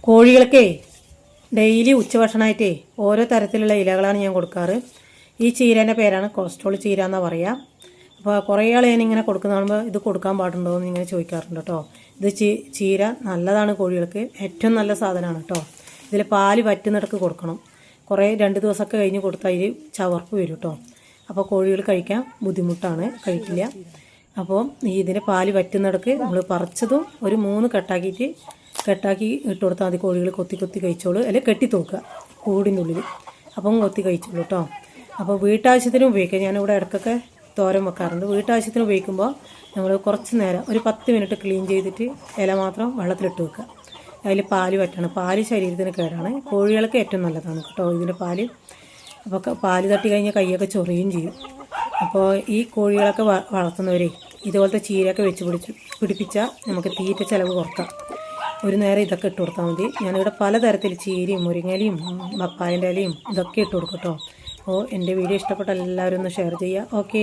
കോഴികൾക്കേ daily ഉച്ചഭക്ഷണമായിട്ടേ ഓരോ തരത്തിലുള്ള ഇലകളാണ് ഞാൻ കൊടുക്കാറ്. ഈ ചീരേൻ്റെ പേരാണ് കൊളസ്ട്രോൾ ചീര എന്നാണ് പറയുക. അപ്പോൾ കുറേ ആൾ ഞാനിങ്ങനെ കൊടുക്കുന്ന കാണുമ്പോൾ ഇത് കൊടുക്കാൻ പാടുണ്ടോ എന്ന് ഇങ്ങനെ ചോദിക്കാറുണ്ട് കേട്ടോ. ഇത് ചീര നല്ലതാണ്, കോഴികൾക്ക് ഏറ്റവും നല്ല സാധനമാണ് കേട്ടോ. ഇതിൽ പാല് വറ്റുന്നിടക്ക് കൊടുക്കണം. 2 ദിവസമൊക്കെ കഴിഞ്ഞ് കൊടുത്താൽ ഇതിൽ ചവർപ്പ് വരും കേട്ടോ. അപ്പോൾ കോഴികൾ കഴിക്കാൻ ബുദ്ധിമുട്ടാണ്, കഴിക്കില്ല. അപ്പോൾ ഇതിന് പാല് വറ്റുന്നിടക്ക് നമ്മൾ പറിച്ചതും ഒരു 3 കെട്ടാക്കി ഇട്ട് കൊടുത്താൽ മതി. കോഴികൾ കൊത്തി കഴിച്ചോളൂ, അല്ലെങ്കിൽ കെട്ടി തൂക്കുക കൂടിൻ്റെ ഉള്ളിൽ, അപ്പം കൊത്തി കഴിച്ചോളൂ കേട്ടോ. അപ്പോൾ വീട്ടാവശ്യത്തിന് ഉപയോഗിക്കുക. ഞാനിവിടെ ഇടയ്ക്കൊക്കെ തോരൻ വെക്കാറുണ്ട്. വീട്ടാവശ്യത്തിന് ഉപയോഗിക്കുമ്പോൾ നമ്മൾ കുറച്ച് നേരം ഒരു 10 മിനിറ്റ് ക്ലീൻ ചെയ്തിട്ട് ഇല മാത്രം വെള്ളത്തിലിട്ട് വെക്കുക. അതിൽ പാല് വറ്റണം. പാല് ശരീരത്തിന് കേടാണ്, കോഴികൾക്ക് ഏറ്റവും നല്ലതാണ് കേട്ടോ ഇതിൻ്റെ പാല്. അപ്പോൾ പാല് തട്ടി കഴിഞ്ഞാൽ കൈയൊക്കെ ചൊറിയും ചെയ്യും. അപ്പോൾ ഈ കോഴികളൊക്കെ വളർത്തുന്നവരെ ഇതുപോലത്തെ ചീരയൊക്കെ വെച്ച് പിടിപ്പിച്ചാൽ നമുക്ക് തീറ്റ ചിലവ് കുറക്കാം. ഒരു നേരം ഇതൊക്കെ ഇട്ട് കൊടുത്താൽ മതി. ഞാനിവിടെ പലതരത്തിൽ ചീരയും മുരിങ്ങയിലയും പപ്പായൻ്റെ ഇലയും ഇതൊക്കെ ഇട്ട് കൊടുക്കും കേട്ടോ. അപ്പോൾ എൻ്റെ വീഡിയോ ഇഷ്ടപ്പെട്ട എല്ലാവരും ഒന്ന് ഷെയർ ചെയ്യുക. ഓക്കേ.